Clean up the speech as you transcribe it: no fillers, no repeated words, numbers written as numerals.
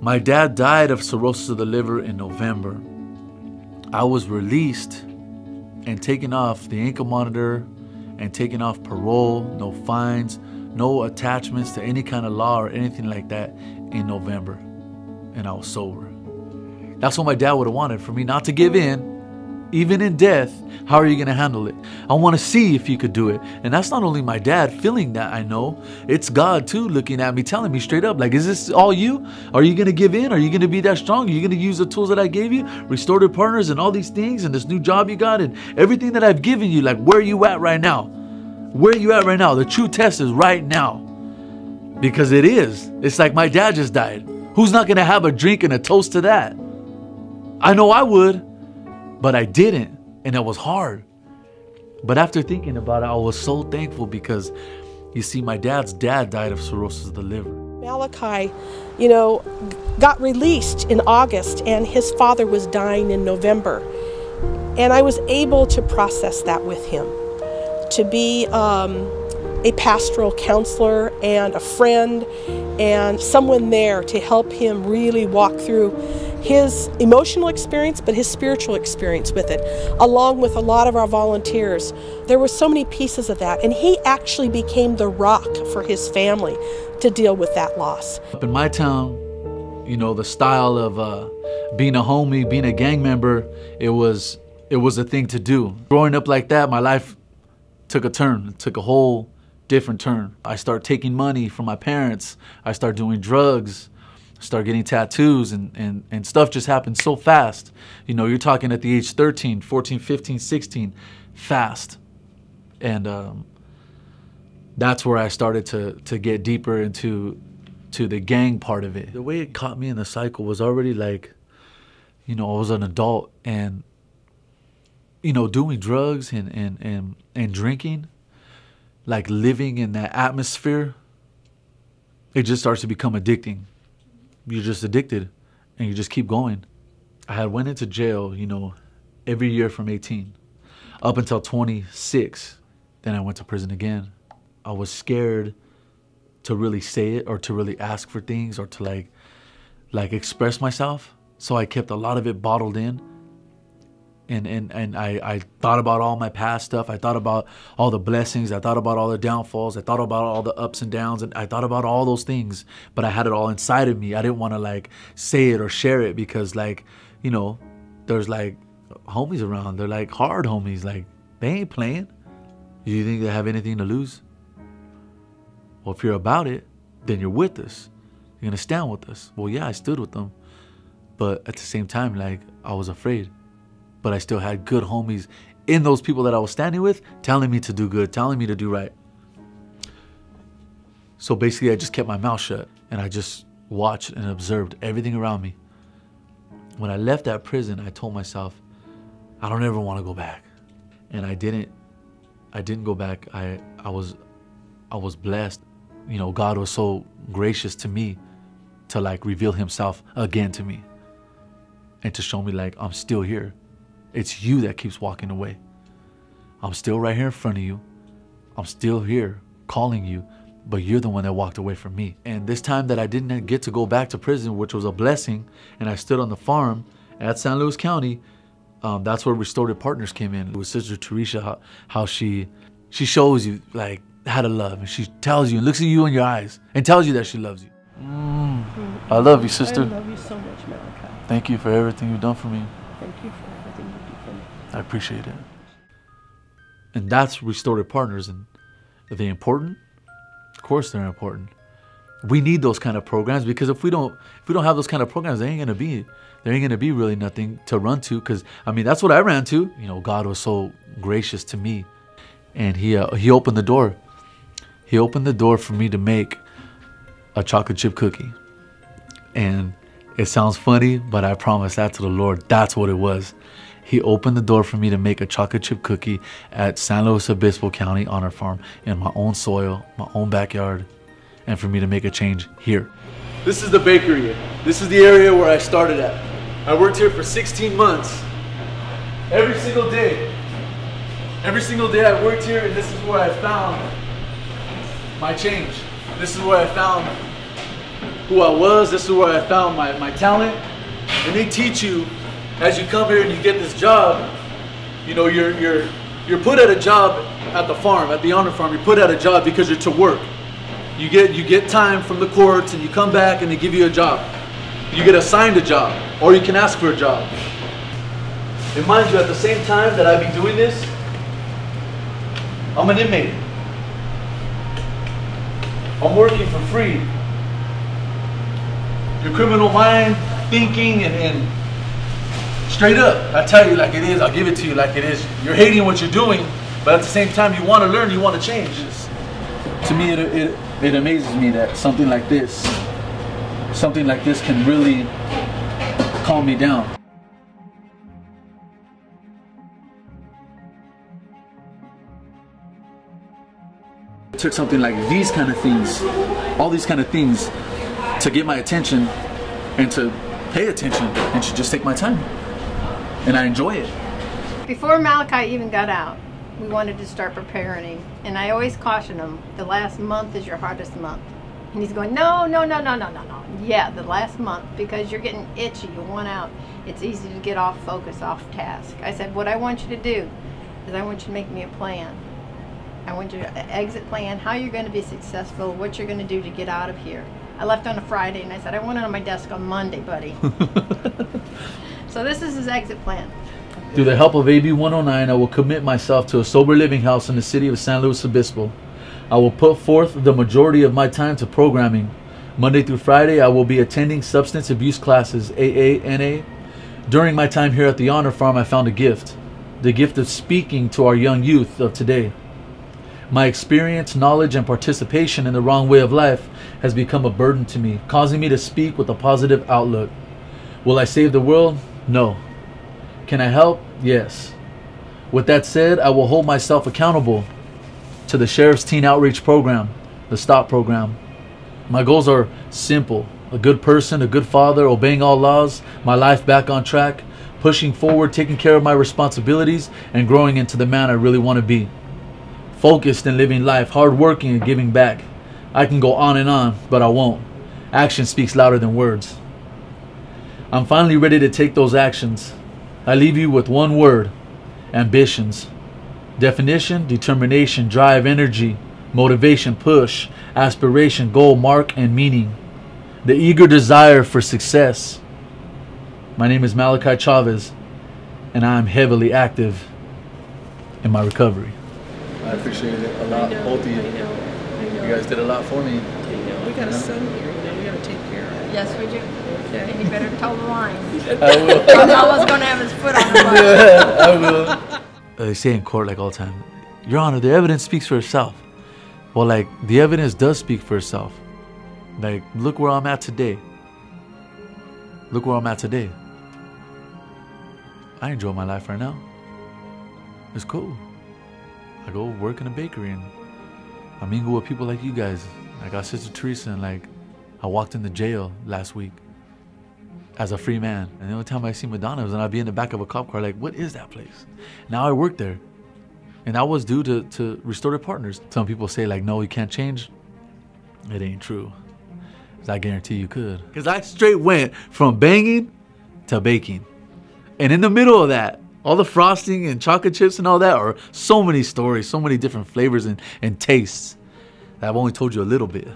My dad died of cirrhosis of the liver in November. I was released and taken off the ankle monitor and taken off parole, no fines, no attachments to any kind of law or anything like that in November. And I was sober. That's what my dad would have wanted, for me not to give in. Even in death, how are you going to handle it? I want to see if you could do it. And that's not only my dad feeling that, I know. It's God too looking at me, telling me straight up, like, is this all you? Are you going to give in? Are you going to be that strong? Are you going to use the tools that I gave you? Restorative partners and all these things and this new job you got and everything that I've given you. Like, where are you at right now? Where are you at right now? The true test is right now. Because it is. It's like my dad just died. Who's not going to have a drink and a toast to that? I know I would. But I didn't, and it was hard. But after thinking about it, I was so thankful because, you see, my dad's dad died of cirrhosis of the liver. Malachi, got released in August, and his father was dying in November. And I was able to process that with him, to be a pastoral counselor and a friend and someone there to help him really walk through his emotional experience, but his spiritual experience with it, along with a lot of our volunteers. There were so many pieces of that, and he actually became the rock for his family to deal with that loss. Up in my town, the style of being a homie, being a gang member, it was a thing to do. Growing up like that, my life took a turn. It took a whole different turn. I started taking money from my parents. I started doing drugs. Start getting tattoos and stuff just happened so fast. You're talking at the age 13, 14, 15, 16, fast. And that's where I started to get deeper into the gang part of it. The way it caught me in the cycle was already like, I was an adult and, doing drugs and drinking, like living in that atmosphere, it just starts to become addicting. You're just addicted and you just keep going. I had went into jail, every year from 18 up until 26. Then I went to prison again. I was scared to really say it or to really ask for things or to like express myself. So I kept a lot of it bottled in. And I thought about all my past stuff. I thought about all the blessings. I thought about all the downfalls. I thought about all the ups and downs. And I thought about all those things. But I had it all inside of me. I didn't want to say it or share it because there's homies around. They're hard homies. They ain't playing. You think they have anything to lose? Well, if you're about it, then you're with us. You're going to stand with us. Well, yeah, I stood with them. But at the same time, I was afraid. But I still had good homies in those people that I was standing with, telling me to do good, telling me to do right. So basically, I just kept my mouth shut and I just watched and observed everything around me. When I left that prison, I told myself, I don't ever want to go back. And I didn't go back. I was blessed. God was so gracious to me to reveal himself again to me and to show me I'm still here. It's you that keeps walking away. I'm still right here in front of you. I'm still here calling you, but you're the one that walked away from me. And this time that I didn't get to go back to prison, which was a blessing, and I stood on the farm at San Luis County, that's where Restorative Partners came in. With Sister Teresa, how she shows you how to love. And she tells you and looks at you in your eyes and tells you that she loves you. I love you, sister. I love you so much, Malachi. Thank you for everything you've done for me. Thank you for everything you do for me. I appreciate it. And that's Restorative Partners. And are they important? Of course they're important. We need those kind of programs because if we don't have those kind of programs, there ain't gonna be really nothing to run to. Because that's what I ran to. God was so gracious to me, and He opened the door. He opened the door for me to make a chocolate chip cookie. And it sounds funny, but I promise that to the Lord, that's what it was. He opened the door for me to make a chocolate chip cookie at San Luis Obispo County on our farm in my own soil, my own backyard, and for me to make a change here. This is the bakery. This is the area where I started at. I worked here for 16 months. Every single day. Every single day I worked here, and this is where I found my change. This is where I found who I was. This is where I found my talent. And they teach you, as you come here and you get this job, you know, you're put at a job at the farm, at the honor farm. You're put at a job because you're to work. You get time from the courts and you come back and they give you a job. You get assigned a job, or you can ask for a job. And mind you, at the same time that I be doing this, I'm an inmate. I'm working for free. Your criminal mind, thinking, and straight up, I tell you like it is, I'll give it to you like it is. You're hating what you're doing, but at the same time you want to learn, you want to change. To me, it amazes me that something like this can really calm me down. It took something like these kind of things, all these kind of things, to get my attention and to pay attention and to just take my time. And I enjoy it. Before Malachi even got out, we wanted to start preparing, and I always caution him, the last month is your hardest month. And he's going, no. Yeah, the last month, because you're getting itchy, you want out. It's easy to get off focus, off task. I said, what I want you to do is I want you to make me a plan. I want you to exit plan, how you're going to be successful, what you're going to do to get out of here. I left on a Friday, and I said, I want it on my desk on Monday, buddy. So this is his exit plan. Through the help of AB 109, I will commit myself to a sober living house in the city of San Luis Obispo. I will put forth the majority of my time to programming. Monday through Friday, I will be attending substance abuse classes, AA, NA. During my time here at the Honor Farm, I found a gift. The gift of speaking to our young youth of today. My experience, knowledge, and participation in the wrong way of life has become a burden to me, causing me to speak with a positive outlook. Will I save the world? No. Can I help? Yes. With that said, I will hold myself accountable to the Sheriff's Teen Outreach Program, the STOP program. My goals are simple: a good person, a good father, obeying all laws, my life back on track, pushing forward, taking care of my responsibilities, and growing into the man I really want to be. Focused and living life, hardworking and giving back. I can go on, but I won't. Action speaks louder than words. I'm finally ready to take those actions. I leave you with one word: ambitions. Definition: determination, drive, energy, motivation, push, aspiration, goal, mark, and meaning. The eager desire for success. My name is Malachi Chavez, and I am heavily active in my recovery. I appreciate it a lot, both of you. I know. You guys did a lot for me. We got a son here, we got to take care of him. Yes, we do. Okay. And you better toe the line. I will. Carmelo's going to have his foot on the line. Yeah, I will. They say in court like all the time, Your Honor, the evidence speaks for itself. Well, like, the evidence does speak for itself. Like, look where I'm at today. Look where I'm at today. I enjoy my life right now. It's cool. I go work in a bakery and I mingle with people like you guys. I got Sister Teresa, and like, I walked into jail last week as a free man. And the only time I see Madonna was when I'd be in the back of a cop car like, what is that place? Now I work there. And that was due to Restorative Partners. Some people say like, no, you can't change. It ain't true. 'Cause I guarantee you could. Because I straight went from banging to baking. And in the middle of that, all the frosting and chocolate chips and all that are so many stories, so many different flavors and tastes that I've only told you a little bit.